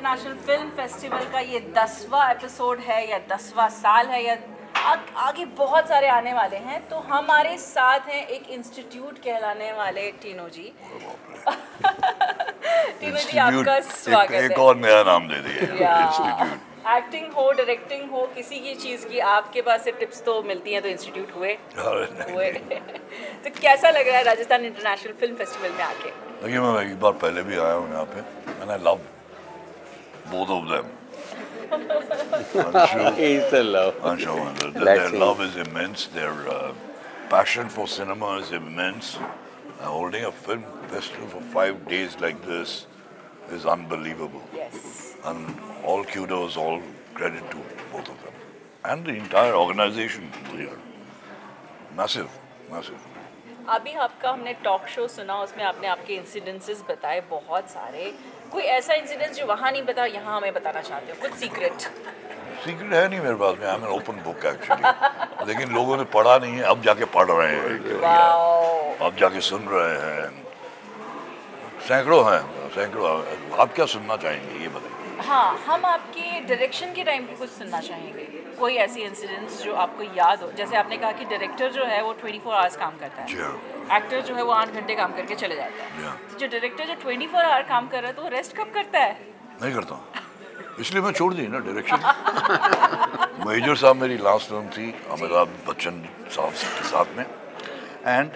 International film festival का ये 10वां episode है या 10वां साल है या आगे बहुत सारे आने वाले हैं। तो हमारे साथ हैं एक इंस्टीट्यूट कहलाने वाले टीनो जी। टीनो जी आपका स्वागत है। एक और नया नाम दे दिया इंस्टीट्यूट। एक्टिंग हो, डायरेक्टिंग हो, किसी की चीज़ की आपके पास से टिप्स तो मिलती हैं, तो इंस्टीट्यूट हुए। तो कैसा लग रहा है राजस्थान इंटरनेशनल फिल्म फेस्टिवल में आके? देखिए, मैं एक बार पहले भी आया हूँ यहाँ पे and I love both of them. He's the love. Their love is immense. Their passion for cinema is immense. Holding a film festival for 5 days like this is unbelievable. Yes. And all kudos, all credit to both of them. And the entire organization here. Massive, massive. अभी आपका हमने talk show सुना, उसमें आपने आपके incidences बताए बहुत सारे। कोई ऐसा इंसिडेंस जो वहाँ नहीं बताया, यहाँ हमें बताना चाहते हो? कुछ सीक्रेट? सीक्रेट है नहीं मेरे पास में, I am an open book actually. लेकिन लोगों ने पढ़ा नहीं है, अब जाके पढ़ रहे हैं, अब जाके सुन रहे हैं। सैकड़ों हैं, सैकड़ों। आप क्या सुनना चाहेंगे ये बताइए? हाँ, हम आपके डायरेक्शन के टाइम पे कुछ सुनना चाहेंगे। कोई ऐसी इंसिडेंट्स जो आपको याद हो? जैसे आपने कहा कि डायरेक्टर जो है वो 24 आवर्स काम करता है, एक्टर जो है वो 8 घंटे काम करके चले जाता है। तो जो डायरेक्टर जो 24 आवर काम कर रहा है, तो वो रेस्ट कब करता है? नहीं करता, इसलिए मैं छोड़ दी ना डायरेक्शन। मेजर साहब मेरी लास्ट फिल्म थी अमिताभ बच्चन साहब के साथ में, एंड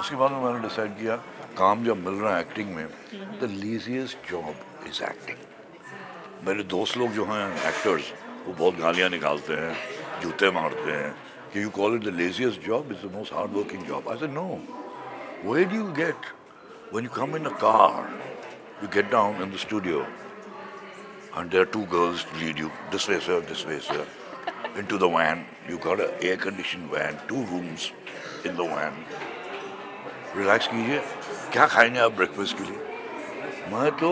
उसके बाद में मैंने डिसाइड किया काम जब मिल रहा है एक्टिंग में, द लीजिएस्ट जॉब इज एक्टिंग। मेरे दोस्त लोग जो हैं एक्टर्स, वो बहुत गालियाँ निकालते हैं, जूते मारते हैं कि you call it the laziest job, is the most hard working job. I said no, where do you get when you come in a car, you get down in the studio and there are 2 girls to lead you this way sir into the van. You got an air conditioned van, 2 rooms in the van. Relax कीजिए, क्या खाएंगे आप breakfast के लिए? मैं तो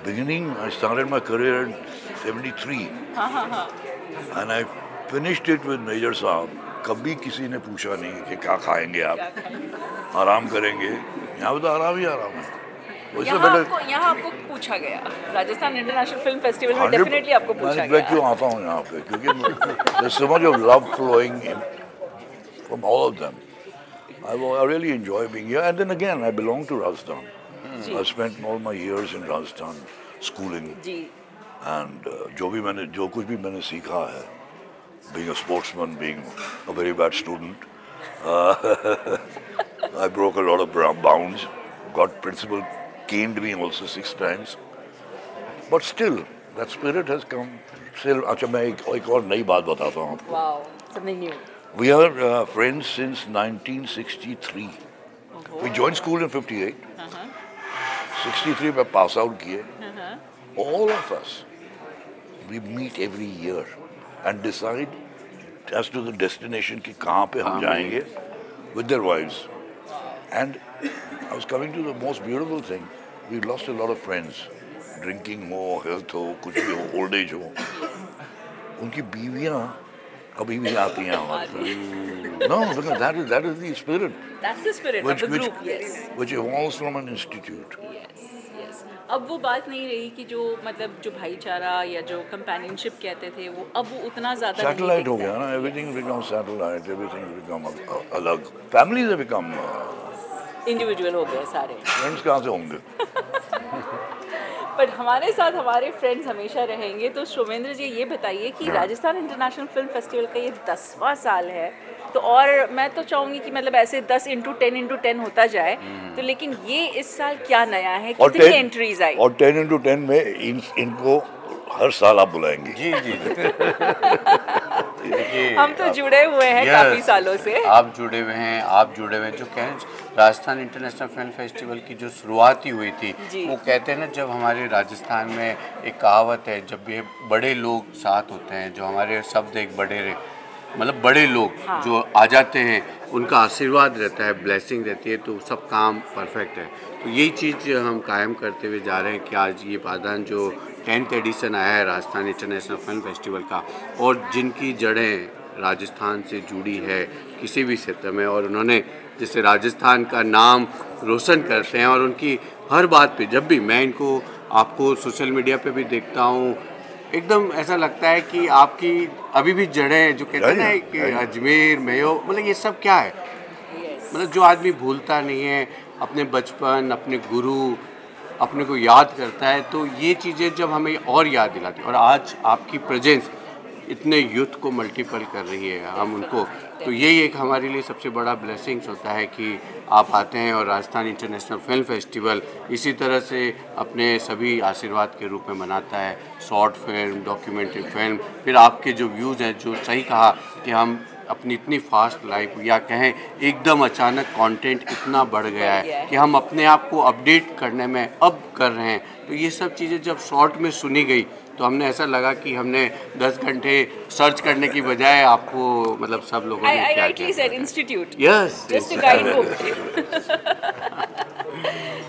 beginning, I started my career in 73 and I finished it with Major साहब। कभी किसी ने पूछा नहीं कि क्या खाएंगे आप, आराम करेंगे। यहाँ तो आराम ही आराम है। यहाँ आपको पूछा गया, राजस्थान इंटरनेशनल फिल्म फेस्टिवल में डेफिनेटली आपको पूछा गया। मैं क्यों आता हूँ यहाँ पे? क्योंकि there's so much of love flowing from all of them. I really enjoy being here, and then again I belong to Rajasthan. I spent all my years in Rajasthan schooling, and जो कुछ भी मैंने सीखा है, being a sportsman, being a very bad student, I broke a lot of bounds, got principal caned me also 6 times, but still that spirit has come. Still, अच्छा मैं एक और नई बात बताता हूँ आपको। Wow, something new. We are friends since 1963. We joined school in 58. 63 में pass out किए। All of us, we meet every year and decide as to the destination कि कहाँ पे हम जाएंगे with their wives. And I was coming to the most beautiful thing. We lost a lot of friends. Drinking हो, health हो, कुछ भी हो, old age हो, उनकी बीवियाँ अभी भी आती हैं हमारे। No, because that is the spirit. That's the spirit of the group, yes. Which evolves from an institute. Yes, yes. अब वो बात नहीं रही कि जो मतलब जो भाईचारा या जो कंपेनियनशिप कहते थे, वो अब वो उतना ज़्यादा नहीं दिखता है। Satellite हो गया ना, everything becomes satellite, everything become अलग, families have become इंडिविजुअल हो गए सारे। फ्रेंड्स कहाँ से होंगे? पर हमारे साथ हमारे फ्रेंड्स हमेशा रहेंगे। तो शोमेंद्र जी ये बताइए कि राजस्थान इंटरनेशनल फिल्म फेस्टिवल का ये 10वां साल है, तो और मैं तो चाहूँगी कि मतलब ऐसे 10x10 होता जाए। तो लेकिन ये इस साल क्या नया है, कितनी एंट्रीज आई? और 10x10 में इनको हर साल आप बुलाएंगे। जी जी। हम तो जुड़े हुए हैं काफी सालों से। आप जुड़े हुए हैं, आप जुड़े हुए हैं। जो कहें राजस्थान इंटरनेशनल फिल्म फेस्टिवल की जो शुरुआत ही हुई थी, वो कहते हैं ना, जब हमारे राजस्थान में एक कहावत है, जब ये बड़े लोग साथ होते हैं, जो हमारे शब्द एक बड़े मतलब बड़े लोग जो आ जाते हैं, उनका आशीर्वाद रहता है, ब्लेसिंग रहती है, तो सब काम परफेक्ट है। तो यही चीज़ हम कायम करते हुए जा रहे हैं कि आज ये पादान जो 10th एडिशन आया है राजस्थान इंटरनेशनल फिल्म फेस्टिवल का, और जिनकी जड़ें राजस्थान से जुड़ी है किसी भी क्षेत्र में, और उन्होंने जैसे राजस्थान का नाम रोशन करते हैं, और उनकी हर बात पे जब भी मैं इनको आपको सोशल मीडिया पे भी देखता हूँ, एकदम ऐसा लगता है कि आपकी अभी भी जड़ें, जो कहते हैं ना कि अजमेर मेयो, मतलब ये सब क्या है, मतलब जो आदमी भूलता नहीं है अपने बचपन, अपने गुरु, अपने को याद करता है, तो ये चीज़ें जब हमें और याद दिलाती है। और आज आपकी प्रेजेंस इतने यूथ को मल्टीपल कर रही है, हम उनको, तो यही एक हमारे लिए सबसे बड़ा ब्लेसिंग्स होता है कि आप आते हैं और राजस्थान इंटरनेशनल फिल्म फेस्टिवल इसी तरह से अपने सभी आशीर्वाद के रूप में मनाता है। शॉर्ट फिल्म, डॉक्यूमेंट्री फिल्म, फिर आपके जो व्यूज़ हैं, जो सही कहा कि हम अपनी इतनी फास्ट लाइफ, या कहें एकदम अचानक कंटेंट इतना बढ़ गया है कि हम अपने आप को अपडेट करने में अब कर रहे हैं, तो ये सब चीज़ें जब शॉर्ट में सुनी गई तो हमने ऐसा लगा कि हमने 10 घंटे सर्च करने की बजाय आपको, मतलब सब लोगों ने क्या किया, institute, yes, just a guide book.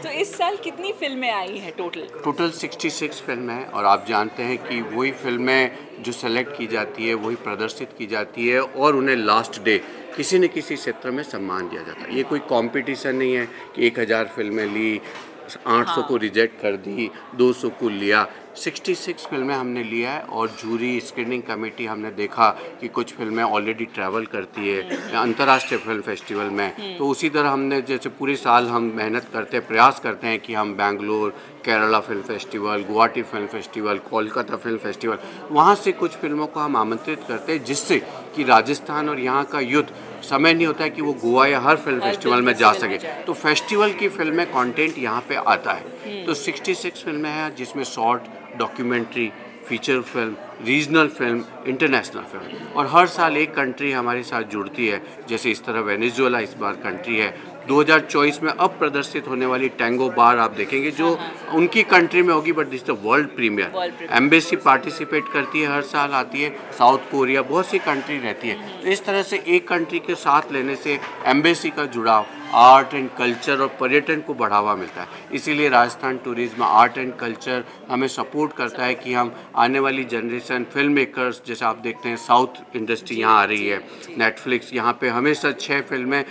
तो इस साल कितनी फिल्में आई हैं टोटल? 66 फिल्में हैं, और आप जानते हैं कि वही फिल्में जो सेलेक्ट की जाती है वही प्रदर्शित की जाती है और उन्हें लास्ट डे किसी न किसी क्षेत्र में सम्मान दिया जाता है। ये कोई कंपटीशन नहीं है कि 1000 फिल्में ली, 800 को रिजेक्ट कर दी, 200 को लिया। 66 फिल्में हमने लिया है, और जूरी स्क्रीनिंग कमेटी हमने देखा कि कुछ फिल्में ऑलरेडी ट्रैवल करती है अंतर्राष्ट्रीय फिल्म फेस्टिवल में, तो उसी तरह हमने, जैसे पूरे साल हम मेहनत करते हैं, प्रयास करते हैं कि हम Bangalore, Kerala film festival, Guwahati film festival, Kolkata film festival, वहाँ से कुछ फिल्मों को हम आमंत्रित करते हैं, जिससे कि राजस्थान और यहाँ का यूथ, समय नहीं होता है कि वो गोवा या हर फिल्म फेस्टिवल में जा सके, तो फेस्टिवल की फिल्में कंटेंट यहाँ पे आता है। तो 66 फिल्में हैं, जिसमें short, documentary, feature film, regional film, international film, और हर साल एक कंट्री हमारे साथ जुड़ती है। जैसे इस तरह वेनेजुएला इस बार कंट्री है। 2024 में अब प्रदर्शित होने वाली टैंगो बार आप देखेंगे, जो उनकी कंट्री में होगी, but this the world premiere. Embassy participate करती है, हर साल आती है। साउथ कोरिया, बहुत सी कंट्री रहती है। तो इस तरह से एक कंट्री के साथ लेने से एम्बेसी का जुड़ाव, आर्ट एंड कल्चर और पर्यटन को बढ़ावा मिलता है। इसीलिए Rajasthan tourism art and culture हमें सपोर्ट करता है कि हम आने वाली जनरेशन फिल्म मेकर्स, जैसे आप देखते हैं साउथ इंडस्ट्री यहाँ आ रही है, नेटफ्लिक्स, यहाँ पे हमेशा 6 फिल्में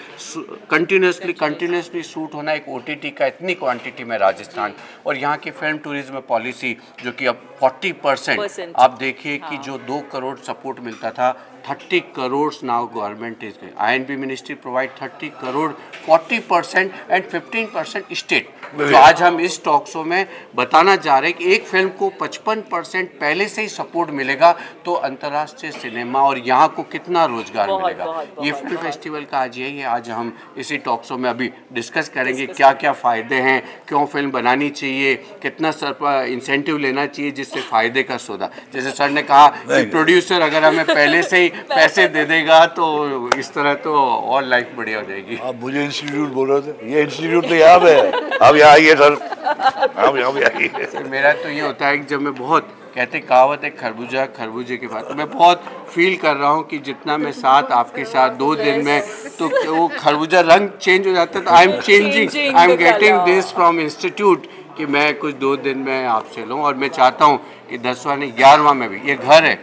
कंटिन्यूसली शूट होना, एक OTT का इतनी क्वांटिटी में राजस्थान, और यहाँ की फिल्म टूरिज्म पॉलिसी जो कि अब 40%, आप देखिए कि जो 2 करोड़ सपोर्ट मिलता था, 30 crore now government is, INB ministry provide 30 crore, 40% and 15% state. तो आज हम इस टॉक शो में बताना चाह रहे हैं कि एक फिल्म को 55% पहले से ही सपोर्ट मिलेगा, तो अंतर्राष्ट्रीय सिनेमा और यहाँ को कितना रोजगार मिलेगा। ये फिल्म फेस्टिवल का आज यही है। आज हम इसी टॉक शो में अभी डिस्कस करेंगे क्या क्या फ़ायदे हैं, क्यों फिल्म बनानी चाहिए, कितना इंसेंटिव लेना चाहिए जिससे फ़ायदे का सौदा। जैसे सर ने कहा कि प्रोड्यूसर अगर हमें पहले से ही पैसे दे देगा तो इस तरह तो और लाइफ बढ़िया हो जाएगी। आप मुझे इंस्टीट्यूट बोल रहे थे, ये इंस्टीट्यूट तो यहाँ पे है, आप यहाँ आइए सर, आप यहाँ पे आइए। मेरा तो ये होता है कि जब मैं बहुत, कहते कहावत है खरबूजा खरबूजे के बाद, तो मैं बहुत फील कर रहा हूँ कि जितना मैं साथ आपके साथ 2 दिन में, तो वो खरबूजा रंग चेंज हो जाता है। तो I am changing, I am getting this from institute कि मैं कुछ 2 दिन में आपसे लूँ, और मैं चाहता हूँ कि 10वां नहीं 11वां में भी, ये घर है,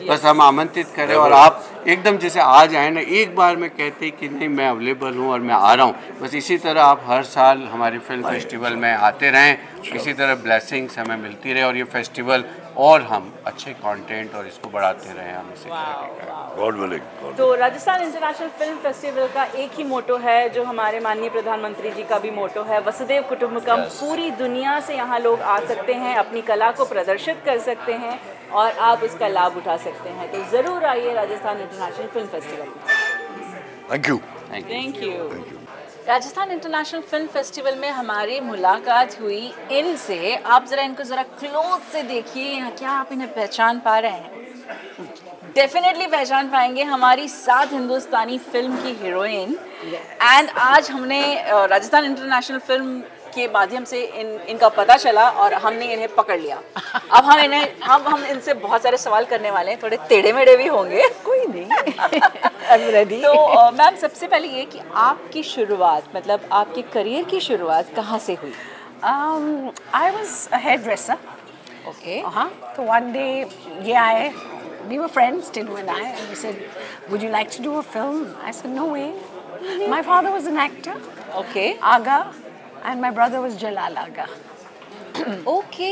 बस हम आमंत्रित करें और आप एकदम जैसे आज आए ना, एक बार में कहते कि नहीं मैं अवेलेबल हूँ और मैं आ रहा हूँ। बस इसी तरह आप हर साल हमारे फिल्म फेस्टिवल में आते रहें, इसी तरह ब्लेसिंग्स हमें मिलती रहे, और ये फेस्टिवल और हम अच्छे कंटेंट और इसको बढ़ाते रहें, हम इसे करेंगे। तो राजस्थान इंटरनेशनल फिल्म फेस्टिवल का एक ही मोटो है, जो हमारे माननीय प्रधानमंत्री जी का भी मोटो है, वसुधैव कुटुंबकम। पूरी दुनिया से यहाँ लोग आ सकते हैं, अपनी कला को प्रदर्शित कर सकते हैं और आप उसका लाभ उठा सकते हैं। तो ज़रूर आइए राजस्थान इंटरनेशनल फिल्म फेस्टिवल में। Thank you. Rajasthan international film festival में हमारी मुलाकात हुई इनसे। आप ज़रा इनको ज़रा क्लोज से देखिए, क्या आप इन्हें पहचान पा रहे हैं? डेफिनेटली पहचान पाएंगे, हमारी 7 हिंदुस्तानी फिल्म की हीरोइन। एंड आज हमने राजस्थान इंटरनेशनल फिल्म के माध्यम से इनका पता चला और हमने इन्हें पकड़ लिया। अब हम इनसे बहुत सारे सवाल करने वाले हैं, थोड़े टेढ़े मेढ़े भी होंगे, कोई नहीं। तो मैम, सबसे पहले ये कि आपकी शुरुआत, मतलब आपके करियर की शुरुआत कहाँ से हुई? I was a hairdresser. Okay. So one day ये आए, we were friends, Tinu and I, and we said, would you like to do a film? I said, no way. My father was an actor. Okay. Aga. And my brother was Jalal Aga. Okay,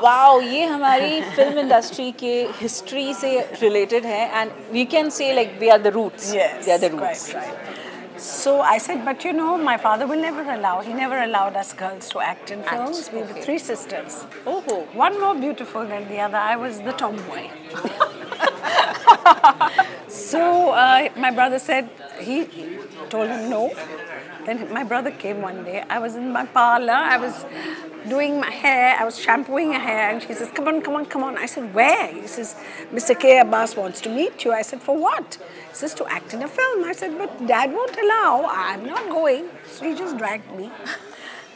wow, ये हमारी film industry के history से related है and we can say like we are the roots, we are the roots. So I said, but you know, my father will never allow. He never allowed us girls to act in films. We were 3 sisters. Oh. One more beautiful than the other. I was the tomboy. So my brother said, he told him no. Then my brother came one day. I was in my parlor. I was doing my hair. I was shampooing her hair. And she says, come on, come on, come on. I said, where? He says, Mr. K. Abbas wants to meet you. I said, for what? He says, to act in a film. I said, but Dad won't allow. I'm not going. So he just dragged me.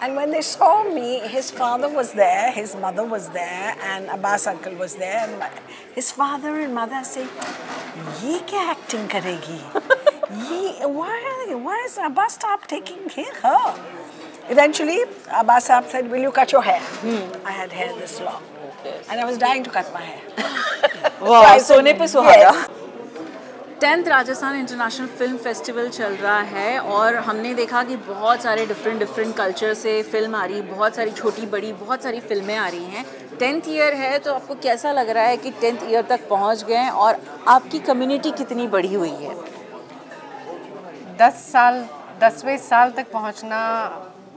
And when they saw me, his father was there, his mother was there, and Abbas uncle was there. And his father and mother say, ye kya acting karegi? Why is Abbas stop taking her? Eventually, Abbas said, will you cut your hair? I had hair this long. And I was dying to cut my hair. वाह, सोने पे सुहागा. 10th Rajasthan international film festival चल रहा है और हमने देखा कि बहुत सारे डिफरेंट कल्चर से फिल्म आ रही है, बहुत सारी छोटी बड़ी बहुत सारी फिल्में आ रही हैं. 10th ईयर है तो आपको कैसा लग रहा है कि 10th ईयर तक पहुंच गए और आपकी कम्युनिटी कितनी बड़ी हुई है? 10वें साल तक पहुंचना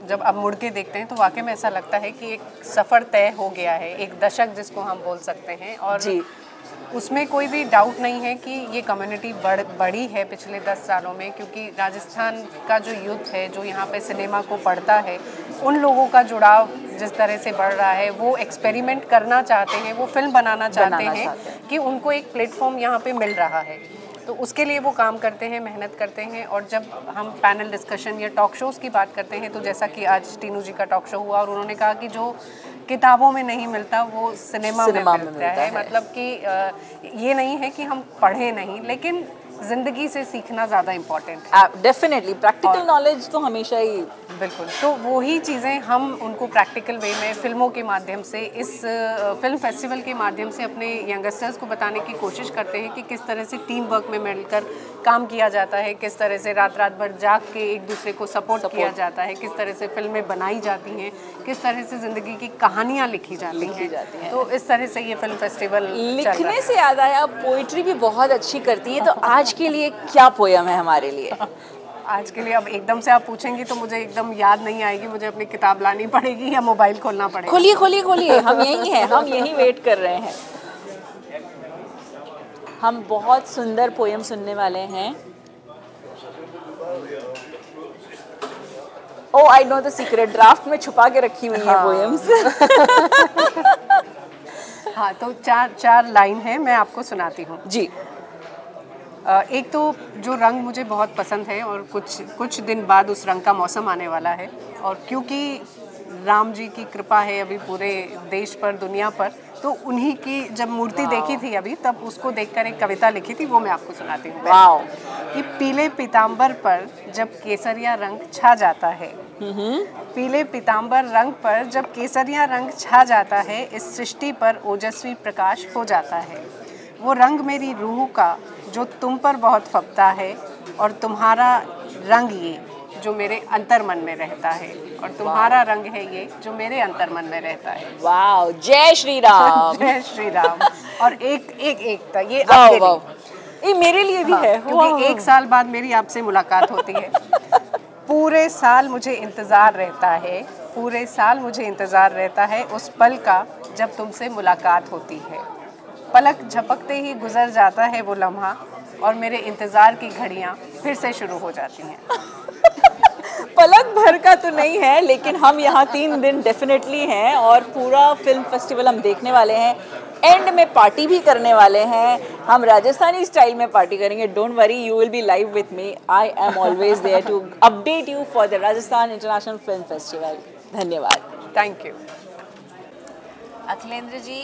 जब अब मुड़ के देखते हैं तो वाकई में ऐसा लगता है कि एक सफ़र तय हो गया है, एक दशक जिसको हम बोल सकते हैं. और जी, उसमें कोई भी डाउट नहीं है कि ये कम्युनिटी बढ़ी है पिछले 10 सालों में, क्योंकि राजस्थान का जो यूथ है जो यहाँ पे सिनेमा को पढ़ता है, उन लोगों का जुड़ाव जिस तरह से बढ़ रहा है, वो एक्सपेरिमेंट करना चाहते हैं, वो फिल्म बनाना चाहते हैं कि उनको एक प्लेटफॉर्म यहाँ पे मिल रहा है. तो उसके लिए वो काम करते हैं, मेहनत करते हैं. और जब हम पैनल डिस्कशन या टॉक शोज़ की बात करते हैं तो जैसा कि आज टीनू जी का टॉक शो हुआ और उन्होंने कहा कि जो किताबों में नहीं मिलता वो सिनेमा में मिलता है. मतलब कि ये नहीं है कि हम पढ़ें नहीं, लेकिन ज़िंदगी से सीखना ज़्यादा इम्पॉर्टेंट है. डेफिनेटली प्रैक्टिकल नॉलेज तो हमेशा ही. बिल्कुल. तो वही चीज़ें हम उनको प्रैक्टिकल वे में फिल्मों के माध्यम से, इस फिल्म फेस्टिवल के माध्यम से अपने यंगस्टर्स को बताने की कोशिश करते हैं कि किस तरह से टीम वर्क में मिलकर काम किया जाता है, किस तरह से रात भर जाग के एक दूसरे को सपोर्ट किया जाता है, किस तरह से फिल्में बनाई जाती हैं, किस तरह से ज़िंदगी की कहानियाँ लिखी जाती हैं. तो इस तरह से ये फिल्म फेस्टिवल. लिखने से याद आया, पोइट्री भी बहुत अच्छी करती है, तो आज के लिए क्या पोयम है हमारे लिए? आज के लिए अब एकदम से आप पूछेंगी तो मुझे एकदम याद नहीं आएगी. मुझे अपनी किताब लानी पड़ेगी या मोबाइल खोलना पड़ेगा. खोलिए, हम यही हैं, हम यही वेट कर रहे हैं. हम बहुत सुंदर पोयम सुनने वाले हैं. Oh, I know the secret, draft में छुपा के रखी हुई है पोयम्स. हाँ, तो चार लाइन है, मैं आपको सुनाती हूँ जी. एक तो जो रंग मुझे बहुत पसंद है और कुछ दिन बाद उस रंग का मौसम आने वाला है, और क्योंकि राम जी की कृपा है अभी पूरे देश पर, दुनिया पर, तो उन्हीं की जब मूर्ति देखी थी अभी, तब उसको देखकर एक कविता लिखी थी, वो मैं आपको सुनाती हूँ. वाओ. कि पीले पीताम्बर पर जब केसरिया रंग छा जाता है, पीले पीताम्बर रंग पर जब केसरिया रंग छा जाता है, इस सृष्टि पर ओजस्वी प्रकाश हो जाता है. वो रंग मेरी रूह का जो तुम पर बहुत फबता है, और तुम्हारा रंग ये जो मेरे अंतर मन में रहता है, और तुम्हारा रंग है ये जो मेरे अंतर मन में रहता है. वाओ, जय श्री राम. जय श्री राम. और एक था ये आपके लिए, ये मेरे लिए भी है, क्योंकि 1 साल बाद मेरी आपसे मुलाकात होती है. पूरे साल मुझे इंतज़ार रहता है, पूरे साल मुझे इंतज़ार रहता है उस पल का जब तुमसे मुलाकात होती है. पलक झपकते ही गुजर जाता है वो लम्हा, और मेरे इंतज़ार की घड़ियाँ फिर से शुरू हो जाती हैं. पलक भर का तो नहीं है, लेकिन हम यहाँ 3 दिन डेफिनेटली हैं और पूरा फिल्म फेस्टिवल हम देखने वाले हैं. एंड में पार्टी भी करने वाले हैं, हम राजस्थानी स्टाइल में पार्टी करेंगे. Don't worry, you will be live with me. I am always there to update you for the Rajasthan international film festival. धन्यवाद. Thank you. Akhilendra ji,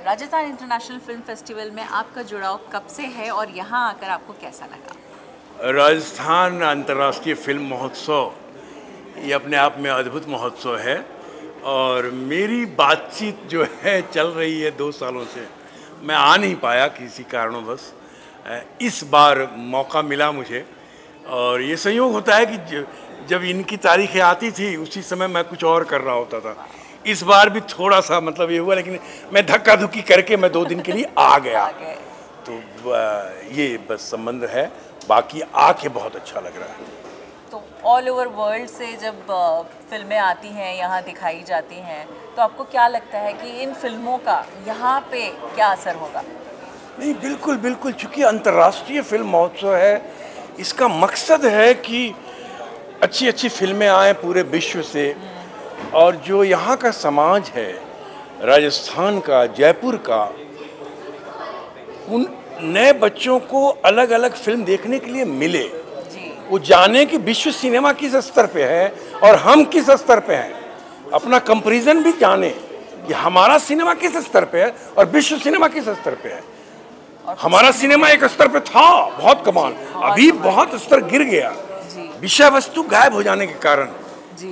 Rajasthan international film festival में आपका जुड़ाव कब से है और यहाँ आकर आपको कैसा लगा? राजस्थान अंतर्राष्ट्रीय फिल्म महोत्सव ये अपने आप में अद्भुत महोत्सव है, और मेरी बातचीत जो है चल रही है 2 सालों से. मैं आ नहीं पाया किसी कारणवश. इस बार मौका मिला मुझे, और ये संयोग होता है कि जब इनकी तारीखें आती थी उसी समय मैं कुछ और कर रहा होता था, इस बार भी थोड़ा सा मतलब ये हुआ, लेकिन मैं धक्का धुक्की करके मैं 2 दिन के लिए आ गया। तो ये बस संबंध है, बाकी आके बहुत अच्छा लग रहा है। तो ऑल ओवर वर्ल्ड से जब फिल्में आती हैं, यहाँ दिखाई जाती हैं, तो आपको क्या लगता है कि इन फिल्मों का यहाँ पे क्या असर होगा? नहीं, बिल्कुल बिल्कुल, चूँकि अंतर्राष्ट्रीय फिल्म महोत्सव है, इसका मकसद है कि अच्छी अच्छी फिल्में आएँ पूरे विश्व से, और जो यहाँ का समाज है, राजस्थान का, जयपुर का, उन नए बच्चों को अलग अलग फिल्म देखने के लिए मिले, वो जाने कि विश्व सिनेमा किस स्तर पे है और हम किस स्तर पे हैं, अपना कंपैरिजन भी जाने कि हमारा सिनेमा किस स्तर पे है और विश्व सिनेमा किस स्तर पे है। हमारा सिनेमा एक स्तर पे था, बहुत कमाल, अभी बहुत स्तर गिर गया, विषय वस्तु गायब हो जाने के कारण,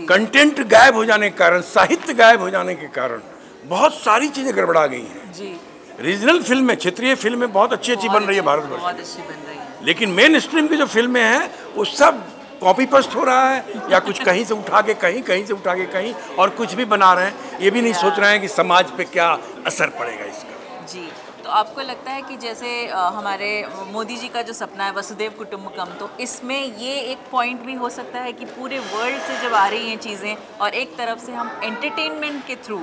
कंटेंट गायब हो जाने के कारण, साहित्य गायब हो जाने के कारण बहुत सारी चीजें गड़बड़ा गई हैं। रीजनल फिल्में, क्षेत्रीय फिल्में बहुत अच्छी अच्छी बन रही है भारतवर्ष में, लेकिन मेन स्ट्रीम की जो फिल्में हैं वो सब कॉपी पेस्ट हो रहा है, या कुछ कहीं से उठा के कहीं, कहीं से उठा के कहीं, और कुछ भी बना रहे हैं, ये भी नहीं सोच रहे हैं कि समाज पे क्या असर पड़ेगा इसका। जी, तो आपको लगता है कि जैसे हमारे मोदी जी का जो सपना है वसुदेव कुटुंबकम, तो इसमें ये एक पॉइंट भी हो सकता है कि पूरे वर्ल्ड से जब आ रही हैं चीज़ें, और एक तरफ से हम एंटरटेनमेंट के थ्रू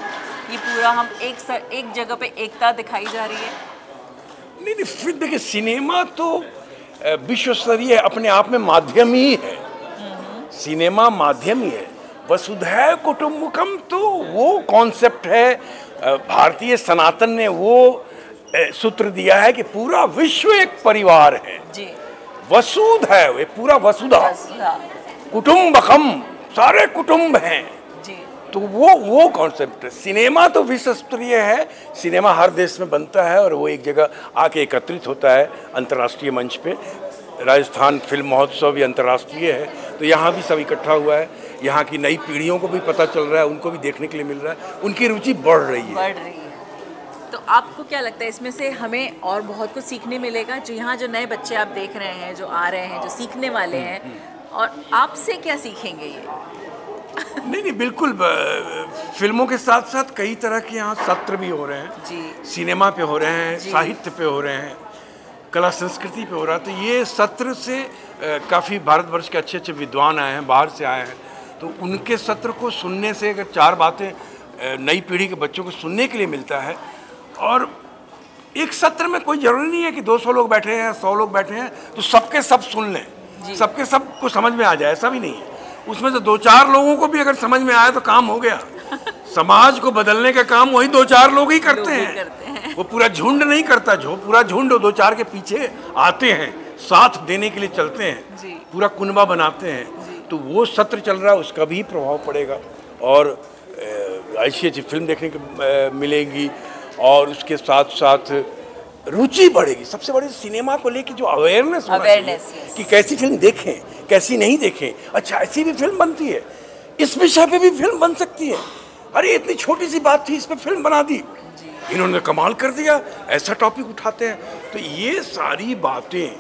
ये पूरा हम एक जगह पे एकता दिखाई जा रही है? नहीं, फिर देखिए, सिनेमा तो विश्व स्तरीय अपने आप में माध्यम ही है, सिनेमा माध्यम ही है। वसुधैव कुटुंबकम तो वो कॉन्सेप्ट है, भारतीय सनातन ने वो सूत्र दिया है कि पूरा विश्व एक परिवार है जी। वसुधैव, ये पूरा वसुधा, कुटुंबकम, सारे कुटुंब हैं जी। तो वो कॉन्सेप्ट है। सिनेमा तो विश्व स्तरीय है, सिनेमा हर देश में बनता है और वो एक जगह आके एकत्रित होता है अंतर्राष्ट्रीय मंच पे। राजस्थान फिल्म महोत्सव भी अंतर्राष्ट्रीय है, तो यहाँ भी सब इकट्ठा हुआ है, यहाँ की नई पीढ़ियों को भी पता चल रहा है, उनको भी देखने के लिए मिल रहा है, उनकी रुचि बढ़ रही है। तो आपको क्या लगता है इसमें से हमें और बहुत कुछ सीखने मिलेगा? जो यहाँ जो नए बच्चे आप देख रहे हैं, जो आ रहे हैं, जो सीखने वाले हैं, और आपसे क्या सीखेंगे ये? नहीं, बिल्कुल, फिल्मों के साथ साथ कई तरह के यहाँ सत्र भी हो रहे हैं जी। सिनेमा पे हो रहे हैं, साहित्य पे हो रहे हैं, कला संस्कृति पे हो रहा है। तो ये सत्र से काफ़ी भारतवर्ष के अच्छे अच्छे विद्वान आए हैं, बाहर से आए हैं, तो उनके सत्र को सुनने से अगर 4 बातें नई पीढ़ी के बच्चों को सुनने के लिए मिलता है। और एक सत्र में कोई ज़रूरी नहीं है कि 200 लोग बैठे हैं, 100 लोग बैठे हैं तो सबके सब सुन लें, सबके सब को समझ में आ जाए, ऐसा भी नहीं है। उसमें से 2-4 लोगों को भी अगर समझ में आए तो काम हो गया। समाज को बदलने का काम वही 2-4 लोग ही करते हैं, वो पूरा झुंड नहीं करता। जो पूरा झुंड 2-4 के पीछे आते हैं, साथ देने के लिए चलते हैं, पूरा कुनबा बनाते हैं। तो वो सत्र चल रहा है, उसका भी प्रभाव पड़ेगा और ऐसी अच्छी फिल्म देखने को मिलेगी, और उसके साथ साथ रुचि बढ़ेगी। सबसे बड़ी सिनेमा को लेकर जो अवेयरनेस कि कैसी फिल्म देखें, कैसी नहीं देखें, अच्छा ऐसी भी फिल्म बनती है, इस विषय पे भी फिल्म बन सकती है, अरे इतनी छोटी सी बात थी, इस पे फिल्म बना दी, इन्होंने कमाल कर दिया, ऐसा टॉपिक उठाते हैं। तो ये सारी बातें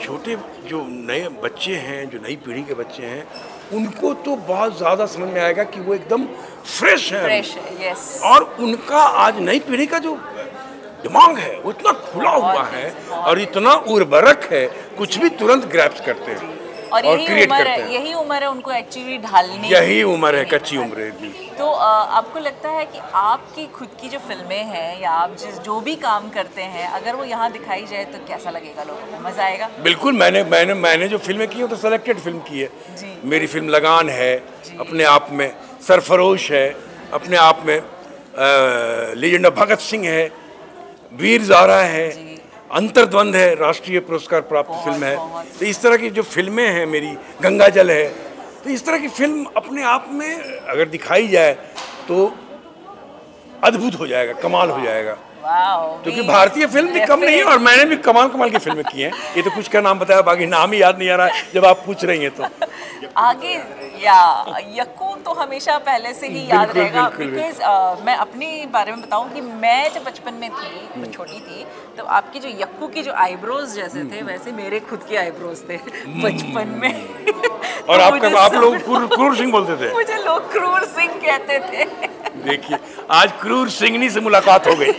छोटे जो नए बच्चे हैं, जो नई पीढ़ी के बच्चे हैं, उनको तो बहुत ज़्यादा समझ में आएगा कि वो एकदम फ्रेश है, यस। और उनका आज नई पीढ़ी का जो दिमाग है वो इतना खुला हुआ है और इतना उर्वरक है, कुछ भी तुरंत ग्रैप्स करते हैं और क्रिएट करते हैं। यही उम्र है उनको एक्चुअली ढालने, यही उम्र है, कच्ची उम्र है। तो आपको लगता है कि आपकी खुद की जो फिल्में हैं या आप जो भी काम करते हैं, अगर वो यहाँ दिखाई जाए तो कैसा लगेगा लोगों को? मज़ा आएगा? बिल्कुल। मैंने जो फिल्में की हैं तो सेलेक्टेड फिल्म की है। मेरी फिल्म लगान है, अपने आप में सरफरोश है, अपने आप में लीजेंड ऑफ भगत सिंह है, वीर ज़ारा है, अंतर्द्वंद है, राष्ट्रीय पुरस्कार प्राप्त फिल्म है। तो इस तरह की जो फिल्में हैं मेरी, गंगा जल है, तो इस तरह की फिल्म अपने आप में अगर दिखाई जाए तो अद्भुत हो जाएगा, कमाल हो जाएगा। क्योंकि भारतीय फिल्म भी कम नहीं है और मैंने भी कमाल की फिल्में की हैं। ये तो कुछ का नाम बताया, बाकी नाम ही याद नहीं आ रहा है जब आप पूछ रही हैं। तो आगे या यक्कू तो हमेशा पहले से ही याद रहेगा, बिकॉज मैं अपने बारे में बताऊं कि मैं जब बचपन में थी, छोटी थी, तो आपकी जो यक्कू की जो आईब्रोज जैसे थे, वैसे मेरे खुद के आईब्रोज थे बचपन में। और आप लोग क्रूर सिंह बोलते थे? मुझे लोग क्रूर सिंह कहते थे। देखिए आज क्रूर सिंघनी से मुलाकात हो गई।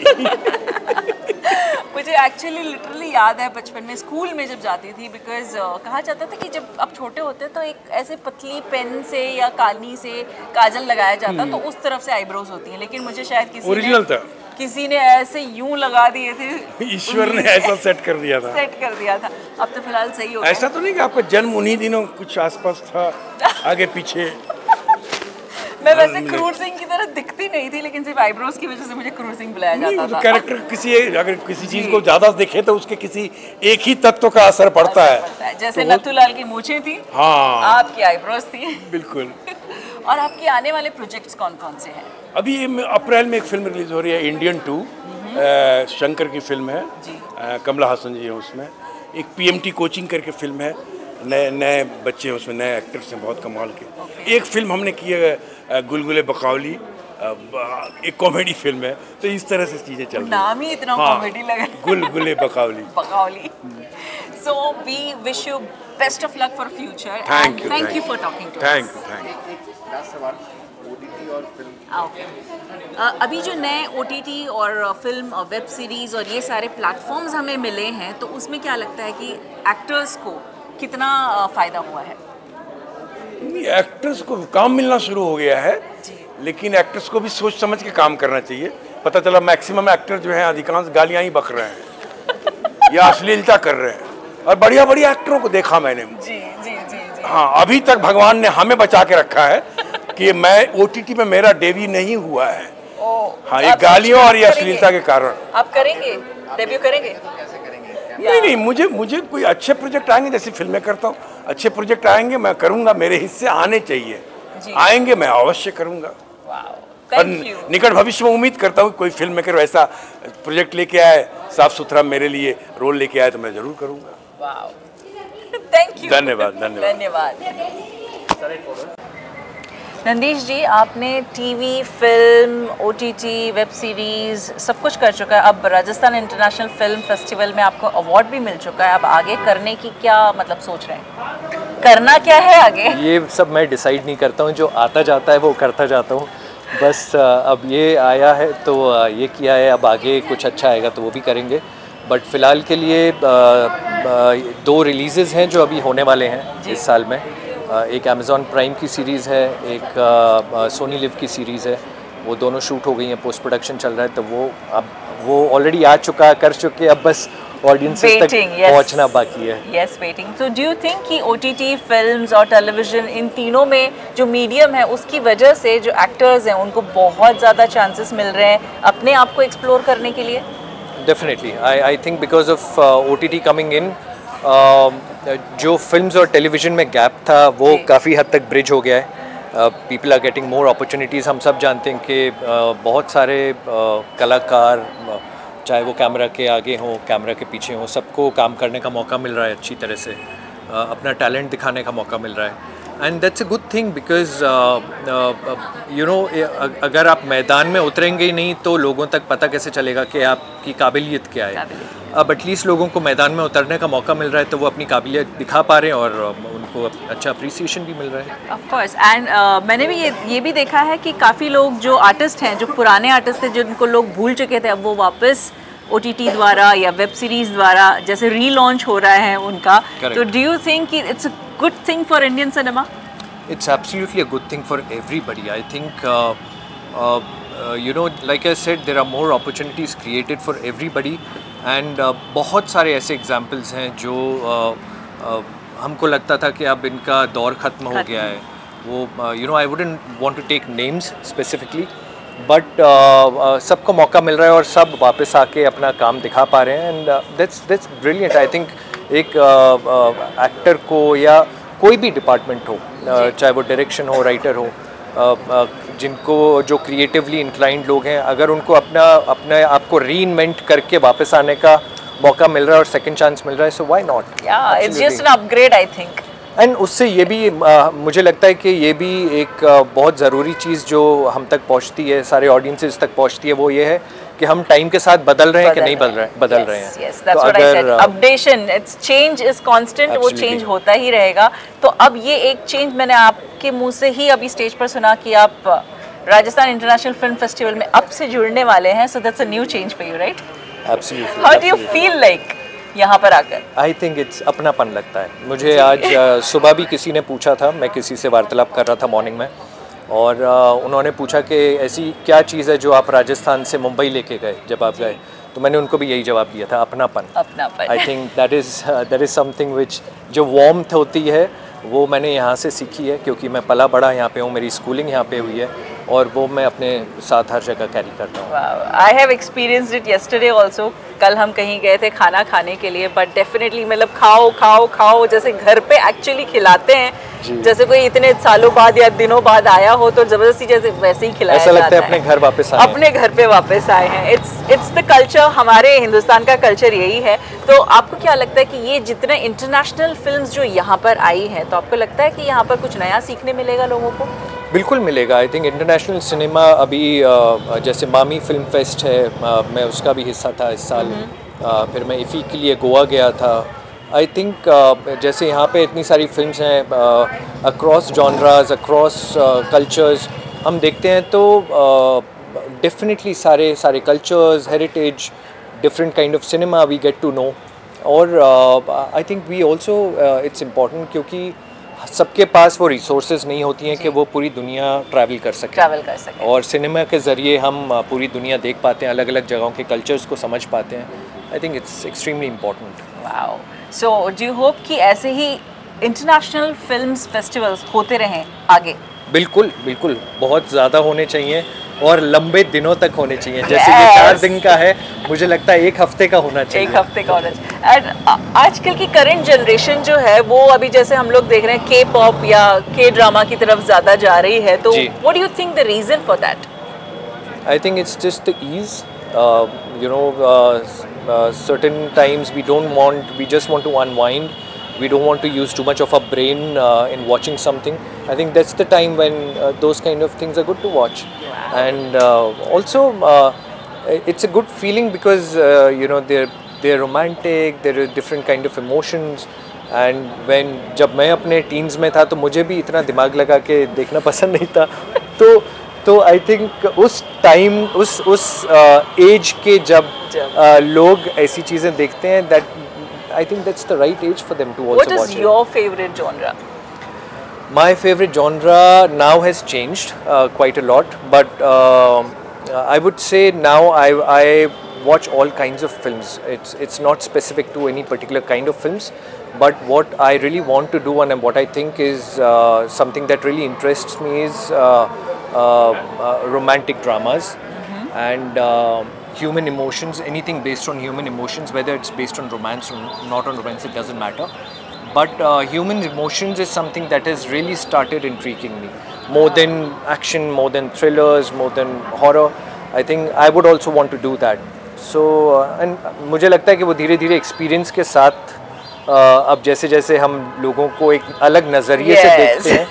मुझे एक्चुअली लिटरली याद है बचपन में स्कूल में जब जाती थी, बिकॉज कहा जाता था कि जब आप छोटे होते तो एक ऐसे पतली पेन से या काली से काजल लगाया जाता तो उस तरफ से आईब्रोज होती हैं, लेकिन मुझे शायद किसी ने ऐसे यूं लगा दिए थे, ईश्वर ने ऐसा सेट कर दिया था। अब तो फिलहाल सही हो गया। ऐसा तो नहीं कि आपका जन्म उन्हीं दिनों कुछ आसपास था, आगे पीछे? मैं वैसे क्रूर सिंह की तरह दिखती नहीं थी, लेकिन सिर्फ आईब्रोज की वजह से मुझे क्रूर सिंह बुलाया जाता था। कैरेक्टर अगर किसी चीज को ज्यादा दिखे तो उसके किसी एक ही तत्व का असर पड़ता है। जैसे नथुलाल की मूछें थी, हाँ, आपकी आईब्रोज थी। बिल्कुल। और आपके आने वाले प्रोजेक्ट्स कौन कौन से हैं? अभी अप्रैल में एक फिल्म रिलीज हो रही है, इंडियन 2, शंकर की फिल्म है, कमला हासन जी है उसमें। एक PMT कोचिंग करके फिल्म है, नए बच्चे हैं उसमें, नए एक्टर्स हैं बहुत कमाल के। एक फिल्म हमने की है गुलगुले बकावली, एक कॉमेडी फिल्म है। तो इस तरह से चीजें चल रही हैं। नाम ही इतना कॉमेडी लगा, गुलगुले बकावली। So we wish you best of luck for future. Thank you. Thank you for talking to us. Thank you. Last सवाल, OTT और फिल्म। ओके, अभी जो नए OTT और फिल्म वेब सीरीज़ और ये सारे प्लेटफॉर्म्स हमें मिले हैं, तो उसमें क्या लगता है कि एक्टर्स को कितना फ़ायदा हुआ है? एक्टर्स को काम मिलना शुरू हो गया है, लेकिन एक्टर्स को भी सोच समझ के काम करना चाहिए। पता चला मैक्सिमम एक्टर जो हैं अधिकांश गालियाँ ही बक रहे हैं या अश्लीलता कर रहे हैं, और बढ़िया बढ़िया एक्टरों को देखा मैंने। जी। हाँ, अभी तक भगवान ने हमें बचा के रखा है कि मैं OTT में मेरा डेब्यू नहीं हुआ है। हाँ, ये गालियों और ये अश्लीलता के कारण। आप करेंगे, डेब्यू करेंगे? नहीं, मुझे कोई अच्छे प्रोजेक्ट आएंगे, जैसे फिल्में करता हूँ, अच्छे प्रोजेक्ट आएंगे मैं करूँगा, मेरे हिस्से आने चाहिए, आएंगे मैं अवश्य करूँगा। और निकट भविष्य में उम्मीद करता हूँ कोई फिल्म मेकर ऐसा प्रोजेक्ट लेके आए, साफ सुथरा मेरे लिए रोल लेके आए, तो मैं जरूर करूँगा। Thank you. धन्यवाद। नंदीश जी, आपने TV, film, OTT, web series सब कुछ कर चुका है। अब राजस्थान इंटरनेशनल फिल्म फेस्टिवल में आपको अवार्ड भी मिल चुका है। अब आगे करने की क्या मतलब सोच रहे हैं? करना क्या है आगे? ये सब मैं डिसाइड नहीं करता हूँ, जो आता जाता है वो करता जाता हूँ। बस अब ये आया है तो ये किया है, अब आगे कुछ अच्छा आएगा तो वो भी करेंगे। बट फ़िलहाल के लिए 2 रिलीज़ेस हैं जो अभी होने वाले हैं इस साल में। एक अमेज़ॉन प्राइम की सीरीज़ है, एक सोनी लिव की सीरीज़ है। वो दोनों शूट हो गई हैं, पोस्ट प्रोडक्शन चल रहा है, तो वो ऑलरेडी आ चुका, कर चुके, अब बस ऑडियंसेस तक पहुंचना बाकी है। Yes, waiting. तो डू यू थिंक कि OTT, फिल्म्स और टेलीविज़न, इन तीनों में जो मीडियम है उसकी वजह से जो एक्टर्स हैं उनको बहुत ज़्यादा चांसेस मिल रहे हैं अपने आप को एक्सप्लोर करने के लिए? Definitely, I think because of OTT coming in, जो फिल्म्स और टेलीविज़न में गैप था वो काफ़ी हद तक ब्रिज हो गया है। People are getting more opportunities. हम सब जानते हैं कि बहुत सारे कलाकार, चाहे वो कैमरा के आगे हों, कैमरा के पीछे हों, सबको काम करने का मौका मिल रहा है, अच्छी तरह से अपना टैलेंट दिखाने का मौका मिल रहा है। And that's a good thing, because you know, अगर आप मैदान में उतरेंगे ही नहीं तो लोगों तक पता कैसे चलेगा कि आपकी काबिलियत क्या है। अब एटलीस्ट लोगों को मैदान में उतरने का मौका मिल रहा है तो वो अपनी काबिलियत दिखा पा रहे हैं और उनको अच्छा अप्रिसिएशन भी मिल रहा है। Of course. एंड मैंने भी ये भी देखा है कि काफ़ी लोग जो आर्टिस्ट हैं, जो पुराने आर्टिस्ट थे जिनको लोग भूल चुके थे, अब वो वापस OTT द्वारा या वेब सीरीज़ द्वारा जैसे रीलॉन्च हो रहा है उनका। तो डू यू थिंक कि it's a good thing for Indian cinema? It's absolutely a good thing for everybody. I think, you know, like I said, there are more opportunities created for everybody, and बहुत सारे ऐसे examples हैं जो हमको लगता था कि अब इनका दौर ख़त्म हो गया है। वो you know, I wouldn't want to take names specifically, but सबको मौका मिल रहा है और सब वापस आके अपना काम दिखा पा रहे हैं, and that's brilliant. I think एक एक्टर को या कोई भी डिपार्टमेंट हो, चाहे वो डायरेक्शन हो, राइटर हो, जिनको जो क्रिएटिवली इंक्लाइंड लोग हैं, अगर उनको अपने आप को रीइन्वेंट करके वापस आने का मौका मिल रहा है और सेकंड चांस मिल रहा है, so why not? It's just an upgrade, I think. And उससे ये भी मुझे लगता है कि ये भी एक बहुत ज़रूरी चीज़ जो हम तक पहुंचती है, सारे ऑडियंसेस तक पहुंचती है, वो ये है कि हम टाइम के साथ बदल रहे हैं कि नहीं बदल रहे हैं। Yes, that's what I said. Updation, it's change is constant, वो चेंज होता ही रहेगा। तो अब ये एक चेंज मैंने आपके मुंह से ही अभी स्टेज पर सुना कि आप राजस्थान इंटरनेशनल फिल्म फेस्टिवल में अब से जुड़ने वाले हैं, so that's a new change for you, right? Absolutely. How do you feel like यहाँ पर आकर? आई थिंक इट्स अपनापन लगता है मुझे। आज सुबह भी किसी ने पूछा था, मैं किसी से वार्तालाप कर रहा था मॉर्निंग में, और उन्होंने पूछा कि ऐसी क्या चीज़ है जो आप राजस्थान से मुंबई लेके गए जब आप गए, तो मैंने उनको भी यही जवाब दिया था, अपनापन। I think that is something which, जो वार्मथ होती है वो मैंने यहाँ से सीखी है, क्योंकि मैं पला बड़ा यहाँ पे हूँ, मेरी स्कूलिंग यहाँ पे हुई है, और वो मैं अपने साथ हर जगह कैरी करता हूँ। I have experienced it yesterday also. कल हम कहीं गए थे खाना खाने के लिए, बट डेफिनेटली मतलब खाओ खाओ खाओ जैसे घर पे एक्चुअली खिलाते हैं, जैसे कोई इतने सालों बाद या दिनों बाद आया हो तो जबरदस्ती जैसे वैसे ही खिलाया ऐसा लगता है अपने घर वापस आए, अपने घर पे वापस आए हैं। इट्स द कल्चर, हमारे हिंदुस्तान का कल्चर यही है। तो आपको क्या लगता है कि ये जितने इंटरनेशनल फिल्म्स जो यहाँ पर आई हैं, तो आपको लगता है कि यहाँ पर कुछ नया सीखने मिलेगा लोगों को? बिल्कुल मिलेगा। आई थिंक इंटरनेशनल सिनेमा अभी जैसे मामी फिल्म फेस्ट है, मैं उसका भी हिस्सा था इस साल। फिर मैं इफ़ी के लिए गोवा गया था। आई थिंक जैसे यहाँ पे इतनी सारी फिल्म्स हैं अक्रॉस जॉनराज, अक्रॉस कल्चर्स, हम देखते हैं तो डेफिनेटली सारे cultures, heritage, different kind of cinema we get to know. और I think we also it's important, क्योंकि सबके पास वो रिसोर्सेज नहीं होती हैं कि वो पूरी दुनिया ट्रैवल कर सकें। और सिनेमा के ज़रिए हम पूरी दुनिया देख पाते हैं, अलग अलग जगहों के कल्चर्स को समझ पाते हैं। आई think it's extremely important. Wow. So do you hope कि ऐसे ही इंटरनेशनल फिल्म्स फेस्टिवल्स होते रहें आगे? बिल्कुल बिल्कुल, बहुत ज़्यादा होने चाहिए और लंबे दिनों तक होने चाहिए। जैसे ये 4 दिन का है, मुझे लगता है 1 हफ्ते का होना चाहिए। 1 हफ्ते का होना चाहिए। एंड आजकल की करंट जनरेशन जो है वो अभी जैसे हम लोग देख रहे हैं के पॉप या के ड्रामा की तरफ ज़्यादा जा रही है, तो what do you think the reason for that? I think it's just the ease, you know, certain times we just want to unwind. We don't want to use too much of our brain in watching something. I think that's the time when those kind of things are good to watch. And also it's a good feeling because you know, they're romantic, there are different kind of emotions. And when जब मैं अपने teens में था तो मुझे भी इतना दिमाग लगा के देखना पसंद नहीं था, तो आई थिंक उस टाइम उस एज के जब लोग ऐसी चीज़ें देखते हैं, that I think that's the right age for them to also watch it. What is your favorite genre? My favorite genre now has changed quite a lot, but I would say now I watch all kinds of films. It's not specific to any particular kind of films, but what I really want to do and what I think is something that really interests me is romantic dramas and human emotions, anything based on human emotions, whether it's based on romance or not on romance, it doesn't matter. But human emotions is something that has really started intriguing me. More than action, more than thrillers, more than horror. I think I would also want to do that. So, and मुझे लगता है कि वो धीरे धीरे experience के साथ अब जैसे जैसे हम लोगों को एक अलग नज़रिए से देखते हैं,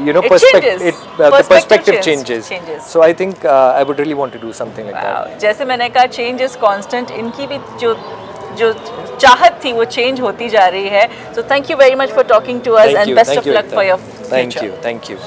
you know, the perspective changes. So I think I would really want to do something like that. जैसे मैंने कहा change is constant, इनकी भी जो चाहत थी वो change होती जा रही है. So thank you very much for talking to us and best of luck for your future. Thank you.